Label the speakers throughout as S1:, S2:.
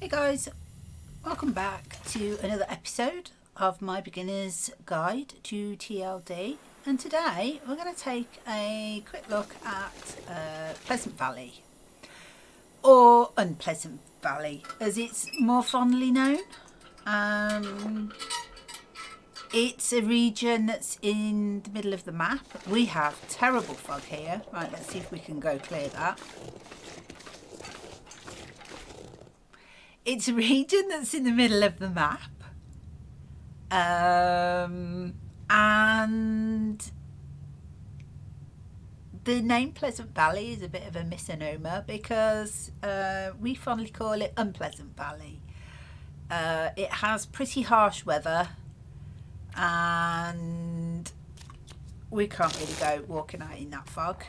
S1: Hey guys, welcome back to another episode of my beginner's guide to TLD, and today we're going to take a quick look at Pleasant Valley, or Unpleasant Valley as it's more fondly known. It's a region that's in the middle of the map. We have terrible fog here. Right, let's see if we can go clear that. It's a region that's in the middle of the map. And the name Pleasant Valley is a bit of a misnomer because we fondly call it Unpleasant Valley. It has pretty harsh weather and we can't really go walking out in that fog.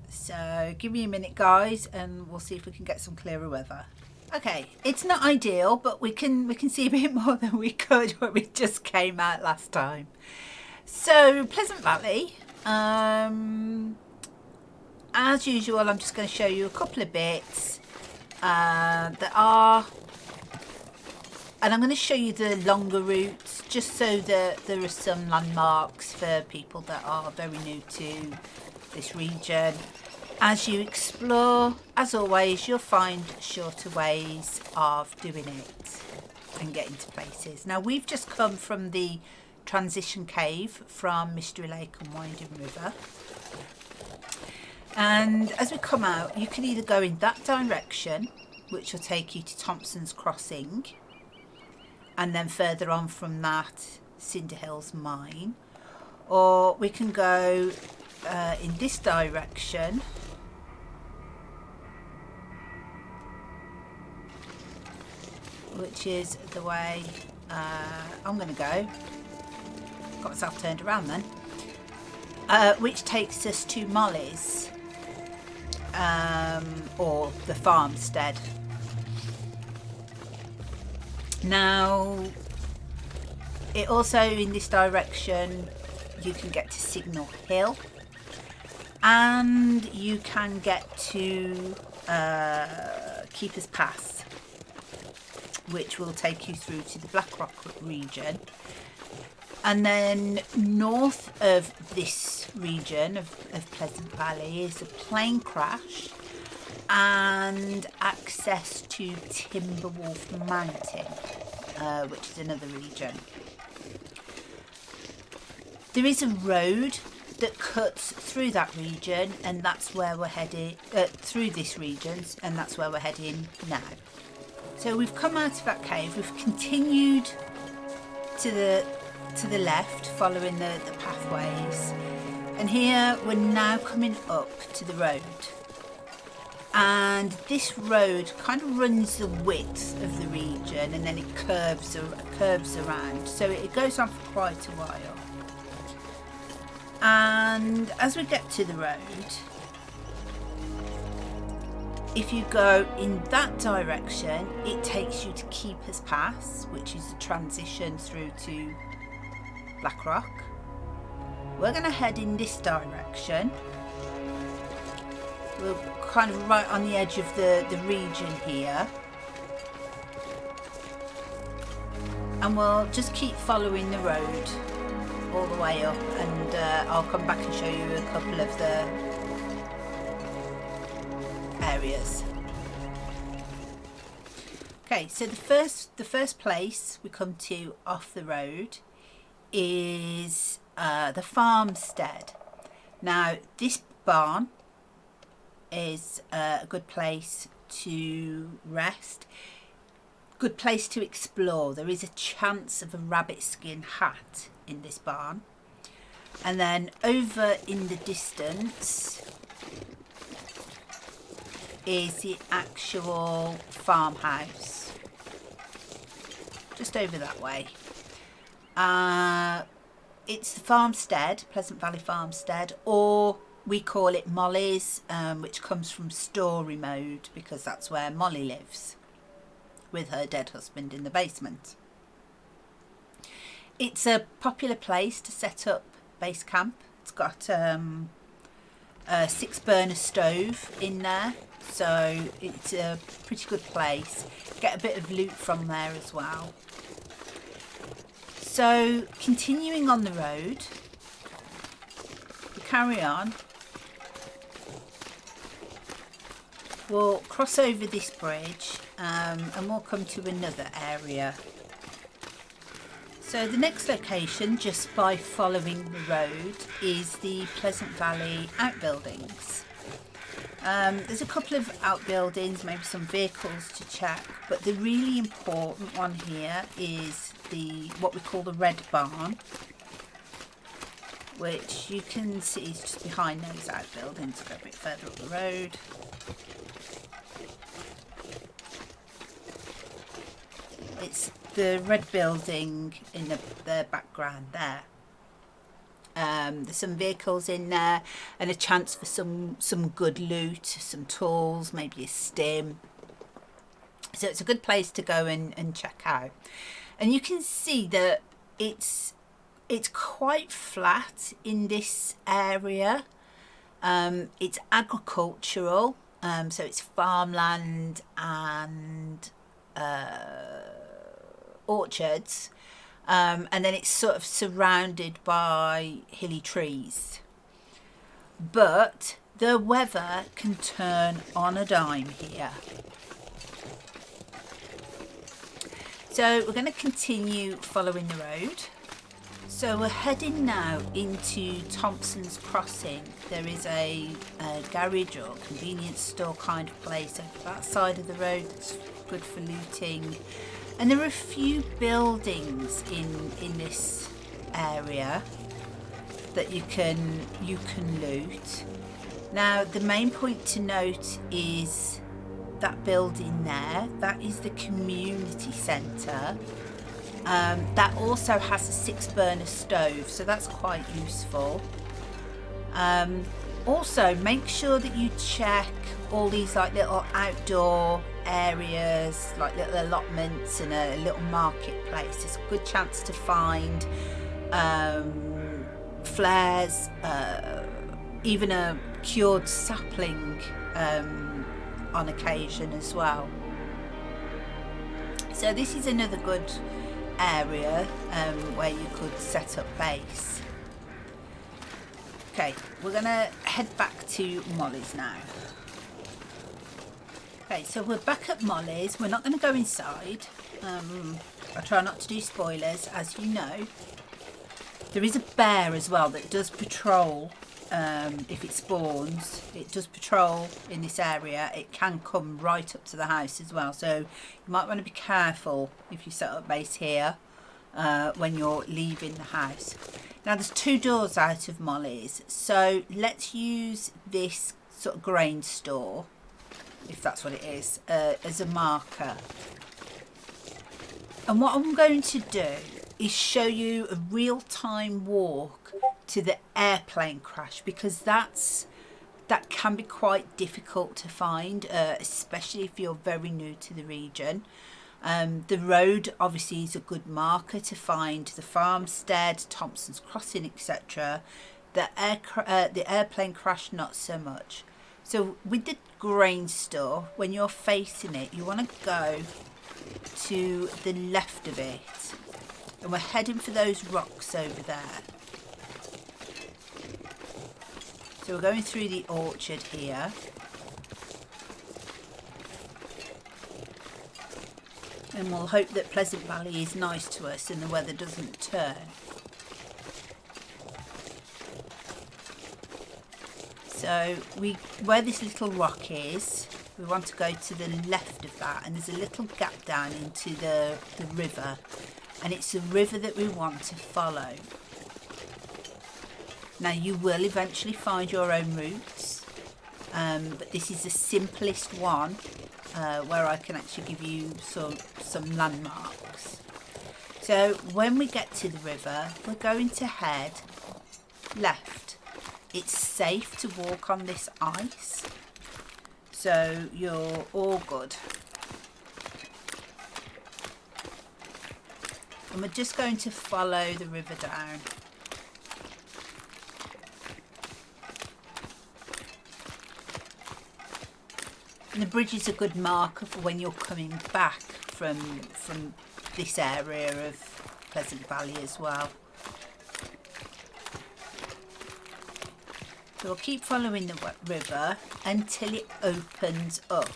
S1: So give me a minute guys and we'll see if we can get some clearer weather. Okay, it's not ideal, but we can see a bit more than we could when we just came out last time. So Pleasant Valley, as usual, I'm just going to show you a couple of bits that are, and I'm going to show you the longer routes just so that there are some landmarks for people that are very new to this region. As you explore, as always, you'll find shorter ways of doing it and getting to places. Now, we've just come from the transition cave from Mystery Lake and Winding River. And as we come out, you can either go in that direction, which will take you to Thompson's Crossing, and then further on from that, Cinder Hills Mine, or we can go in this direction, which is the way I'm going to go. Got myself turned around then. Which takes us to Molly's, or the farmstead. Now, it also in this direction you can get to Signal Hill, and you can get to Keeper's Pass, which will take you through to the Blackrock region. And then north of this region of Pleasant Valley is a plane crash and access to Timberwolf Mountain, which is another region. There is a road that cuts through that region, and that's where we're heading, through this region, and that's where we're heading now. So we've come out of that cave, we've continued to the left, following the pathways, and here we're now coming up to the road. And this road kind of runs the width of the region, and then it curves around, so it goes on for quite a while. And as we get to the road, if you go in that direction, it takes you to Keeper's Pass, which is the transition through to Blackrock. We're going to head in this direction. We're kind of right on the edge of the region here. And we'll just keep following the road all the way up, and I'll come back and show you a couple of the areas. Okay, so the first place we come to off the road is the farmstead. Now, this barn is a good place to rest, good place to explore. There is a chance of a rabbit skin hat in this barn, and then over in the distance is the actual farmhouse, just over that way. It's the farmstead, Pleasant Valley Farmstead, or we call it Molly's, which comes from story mode because that's where Molly lives with her dead husband in the basement. It's a popular place to set up base camp. It's got a 6-burner stove in there, so it's a pretty good place. Get a bit of loot from there as well. So continuing on the road, we carry on. We'll cross over this bridge and we'll come to another area. So the next location, just by following the road, is the Pleasant Valley outbuildings. There's a couple of outbuildings, maybe some vehicles to check, but the really important one here is what we call the Red Barn, which you can see is just behind those outbuildings. Go a bit further up the road. It's the red building in the background there. There's some vehicles in there and a chance for some good loot, some tools, maybe a stim. So it's a good place to go and check out. And you can see that it's quite flat in this area. It's agricultural, so it's farmland and orchards, and then it's sort of surrounded by hilly trees. But the weather can turn on a dime here. So we're going to continue following the road. So we're heading now into Thompson's Crossing. There is a garage or convenience store kind of place over that side of the road that's good for looting. And there are a few buildings in this area that you can loot. Now the main point to note is that building there. That is the community centre. That also has a 6-burner stove, so that's quite useful. Also, make sure that you check all these like little outdoor areas, like little allotments and a little marketplace. It's a good chance to find flares, even a cured sapling on occasion as well. So this is another good area where you could set up base. Okay, we're gonna head back to Molly's now. Okay, so we're back at Molly's. We're not going to go inside. I try not to do spoilers, as you know. There is a bear as well that does patrol. If it spawns, it does patrol in this area. It can come right up to the house as well, so you might want to be careful if you set up base here when you're leaving the house. Now there's 2 doors out of Molly's, so let's use this sort of grain store, if that's what it is, as a marker. And what I'm going to do is show you a real-time walk to the airplane crash, because that can be quite difficult to find, especially if you're very new to the region. The road obviously is a good marker to find the farmstead, Thompson's Crossing, etc. The airplane crash, not so much. So with the grain store, when you're facing it, you want to go to the left of it, and we're heading for those rocks over there. So we're going through the orchard here. And we'll hope that Pleasant Valley is nice to us and the weather doesn't turn. So where this little rock is, we want to go to the left of that, and there's a little gap down into the river, and it's the river that we want to follow. Now you will eventually find your own routes, but this is the simplest one where I can actually give you some landmarks. So when we get to the river, we're going to head left. It's safe to walk on this ice, so you're all good. And we're just going to follow the river down. And the bridge is a good marker for when you're coming back from this area of Pleasant Valley as well. So we'll keep following the river until it opens up.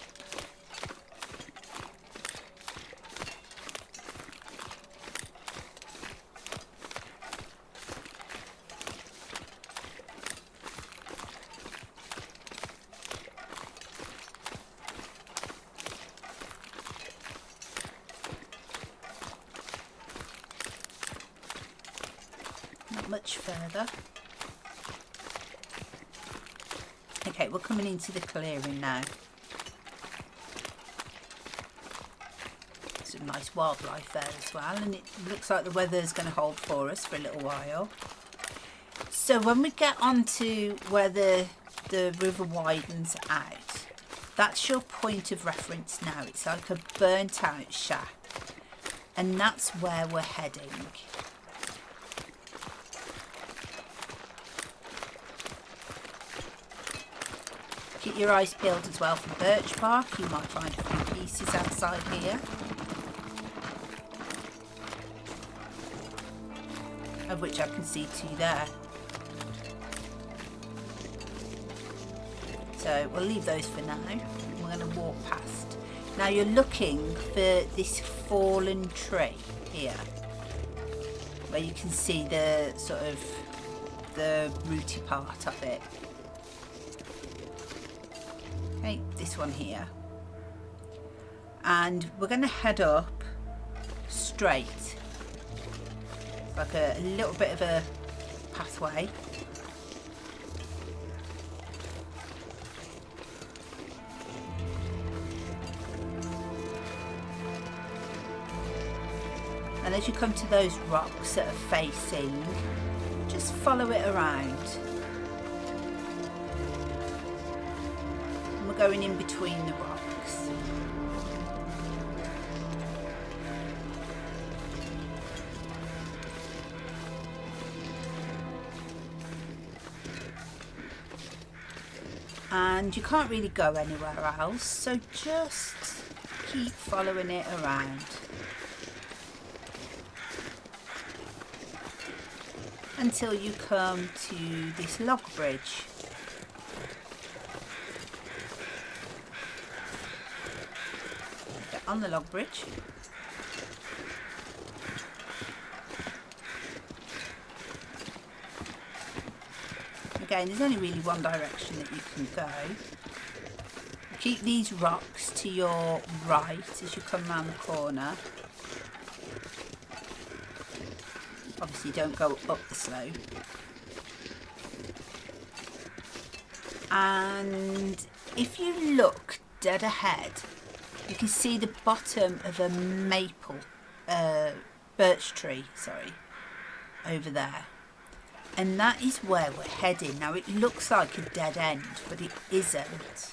S1: Not much further. Okay, we're coming into the clearing now. Some nice wildlife there as well, and it looks like the weather's going to hold for us for a little while. So when we get onto where the river widens out, that's your point of reference now. It's like a burnt out shack, and that's where we're heading. Keep your eyes peeled as well for birch bark. You might find a few pieces outside here, of which I can see two there. So we'll leave those for now. We're going to walk past. Now you're looking for this fallen tree here, where you can see the sort of the rooty part of it. Okay, this one here. And we're going to head up straight. It's like a little bit of a pathway. And as you come to those rocks that are facing, just follow it around. And we're going in between the rocks. And you can't really go anywhere else, so just keep following it around. Until you come to this log bridge. Get on the log bridge. Again, there's only really one direction that you can go. Keep these rocks to your right as you come round the corner. Obviously don't go up the slope. And if you look dead ahead, you can see the bottom of a maple, birch tree, sorry, over there. And that is where we're heading. Now it looks like a dead end, but it isn't.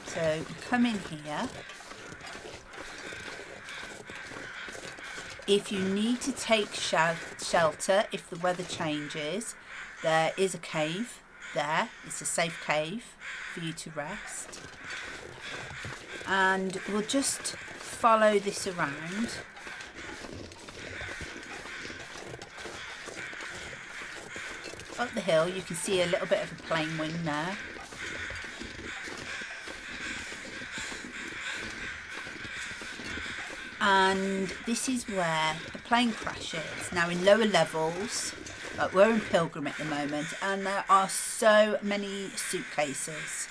S1: So come in here. If you need to take shelter, if the weather changes, there is a cave there. It's a safe cave for you to rest. And we'll just follow this around. Up the hill, you can see a little bit of a plain wind there. And this is where the plane crashes. Now in lower levels, like we're in Pilgrim at the moment, and there are so many suitcases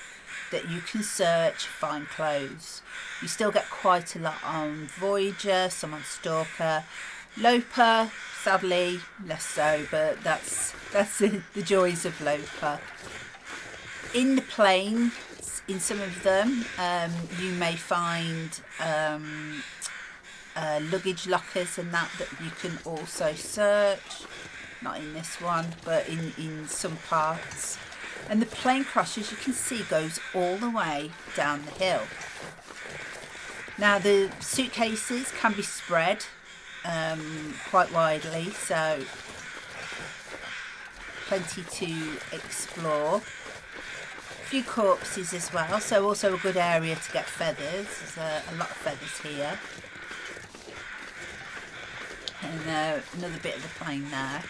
S1: that you can search, find clothes. You still get quite a lot on Voyager, some on Stalker. Loper, sadly, less so, but that's the joys of Loper. In the planes, in some of them, you may find luggage lockers and that you can also search. Not in this one, but in some parts. And the plane crash, as you can see, goes all the way down the hill. Now the suitcases can be spread quite widely, so plenty to explore. A few corpses as well, so also a good area to get feathers. There's a lot of feathers here. And another bit of the plain there.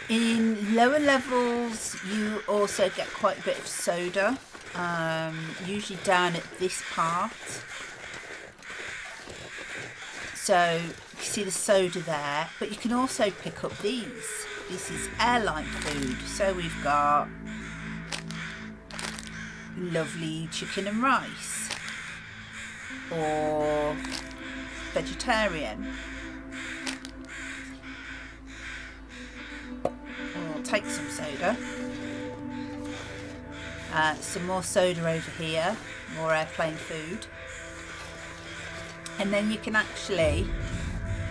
S1: In lower levels you also get quite a bit of soda, usually down at this part. So you can see the soda there, but you can also pick up these. This is airline food. So we've got lovely chicken and rice, or vegetarian. We'll take some soda. Some more soda over here, more airplane food. And then you can actually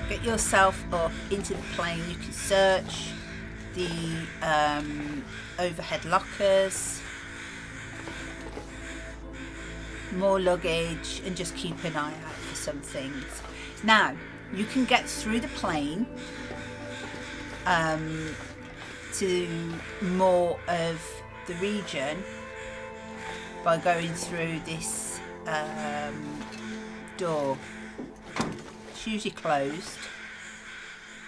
S1: get yourself up into the plane. You can search the overhead lockers, more luggage, and just keep an eye out for some things. Now you can get through the plane to more of the region by going through this door. It's usually closed.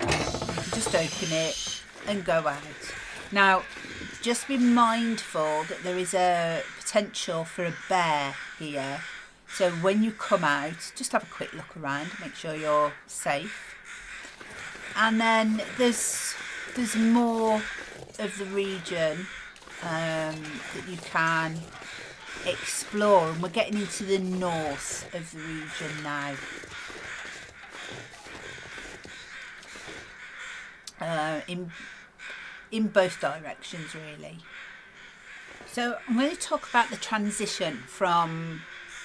S1: You can just open it and go out. Now just be mindful that there is a potential for a bear here, so when you come out just have a quick look around, make sure you're safe. And then there's more of the region that you can explore, and we're getting into the north of the region now. In both directions really. So I'm going to talk about the transition from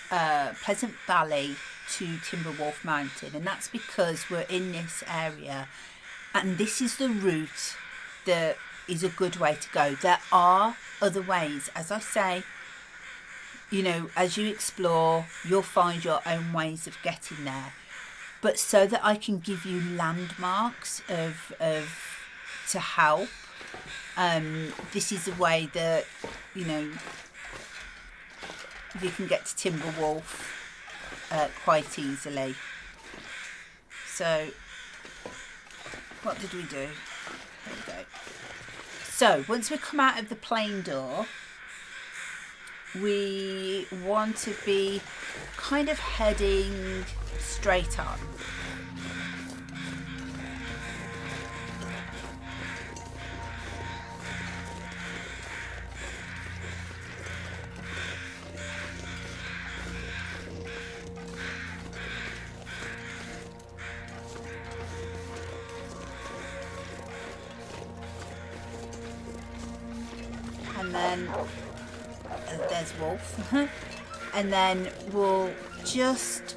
S1: Pleasant Valley to Timberwolf Mountain, and that's because we're in this area and this is the route that is a good way to go. There are other ways, as I say, you know, as you explore you'll find your own ways of getting there, but so that I can give you landmarks of to help, this is a way that, you know, you can get to Timberwolf quite easily. So what did we do? There we go. So once we come out of the plane door, we want to be kind of heading straight on. And then there's Wolf. And then we'll just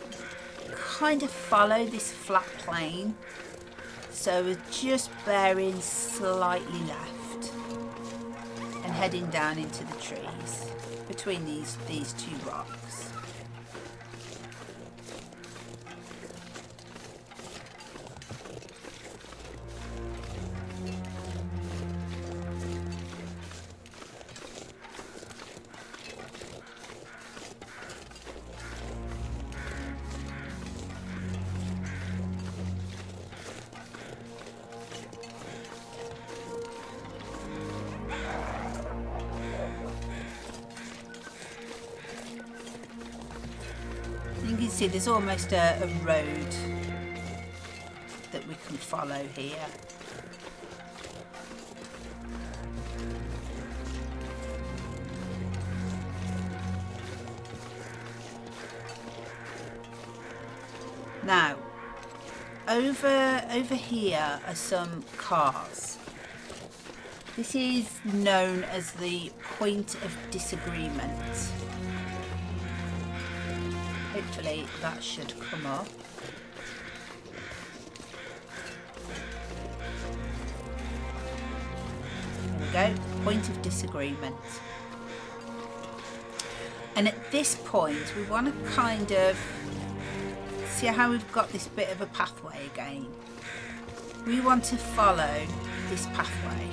S1: kind of follow this flat plane, so we're just bearing slightly left and heading down into the trees between these two rocks. You can see there's almost a road that we can follow here. Now, over here are some cars. This is known as the point of disagreement. Hopefully that should come up. There we go, point of disagreement. And at this point we want to kind of see how we've got this bit of a pathway again. We want to follow this pathway.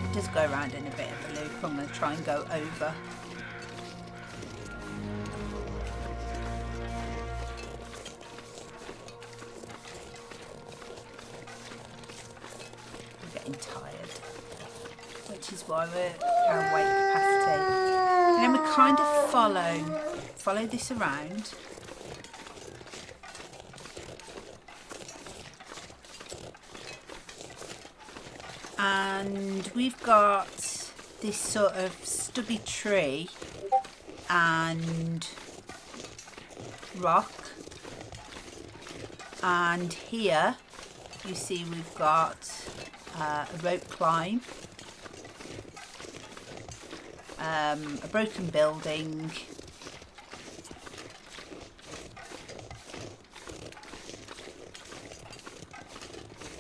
S1: It does go around in a bit of a loop. I'm going to try and go over. We're getting tired, which is why we're our weight capacity. And then we kind of follow this around. And we've got this sort of stubby tree and rock, and here you see we've got a rope climb, a broken building,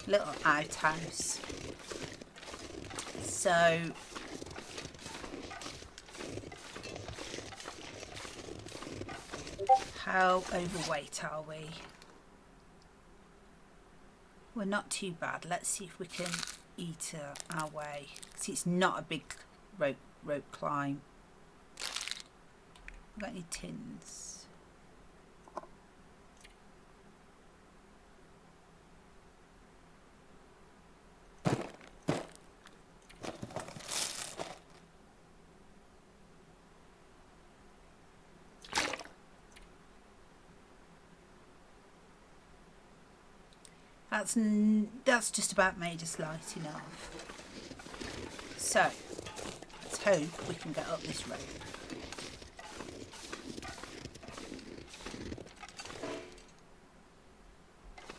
S1: little outhouse. So how overweight are we? We're not too bad. Let's see if we can eat our way. See, it's not a big rope climb. Got any tins? That's just about made us light enough. So let's hope we can get up this rope.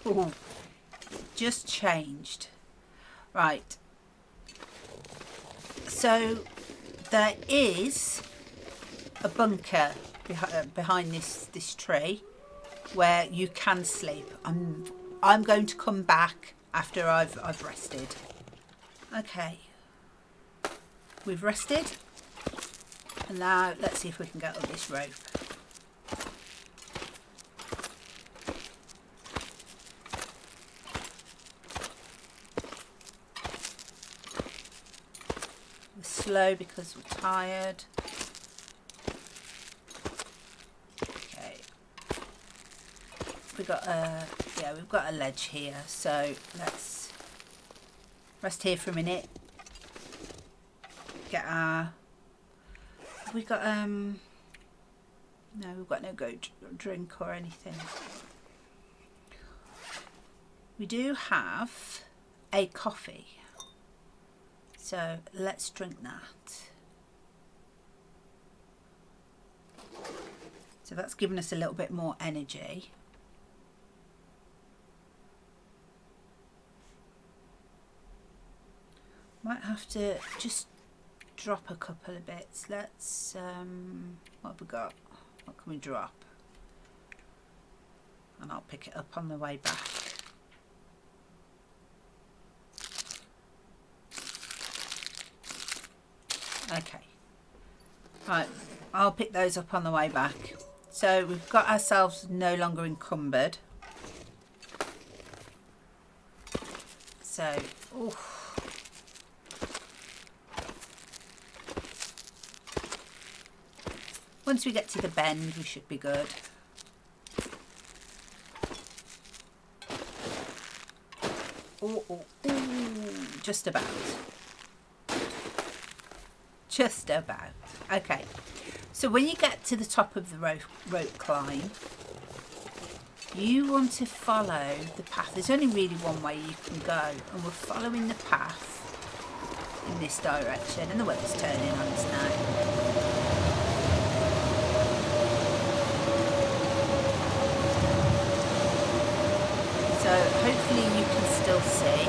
S1: Oh, just changed. Right. So there is a bunker behind this tree where you can sleep. I'm going to come back after I've rested. Okay, we've rested, and now let's see if we can get up this rope. We're slow because we're tired. We've got a ledge here, so let's rest here for a minute. Get our... Have we got no, we've got no drink or anything. We do have a coffee, so let's drink that. So that's given us a little bit more energy. Might have to just drop a couple of bits. Let's, what have we got? What can we drop? And I'll pick it up on the way back. Okay. Right, I'll pick those up on the way back. So we've got ourselves no longer encumbered. So, oof. Once we get to the bend, we should be good. Ooh, ooh, ooh. Just about. Just about. Okay. So when you get to the top of the rope climb, you want to follow the path. There's only really one way you can go, and we're following the path in this direction. And the weather's turning on us now. So hopefully you can still see.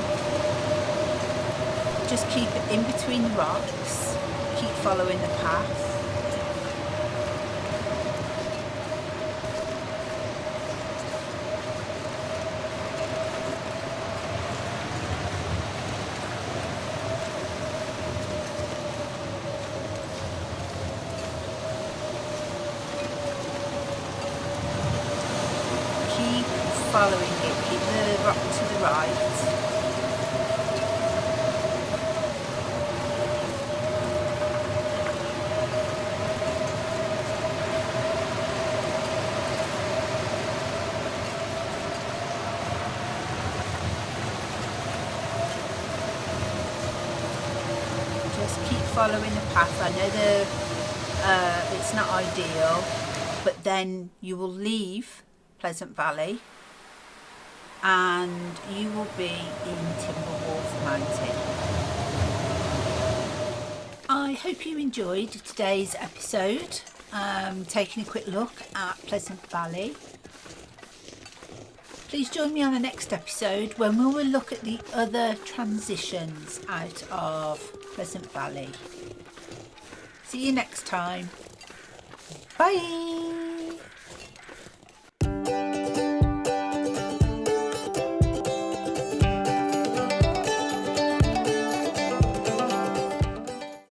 S1: Just keep it in between the rocks. Keep following the path. following it. Keep the rock to the right. Just keep following the path. I know it's not ideal, but then you will leave Pleasant Valley and you will be in Timberwolf Mountain. I hope you enjoyed today's episode, taking a quick look at Pleasant Valley. Please join me on the next episode when we will look at the other transitions out of Pleasant Valley. See you next time. Bye.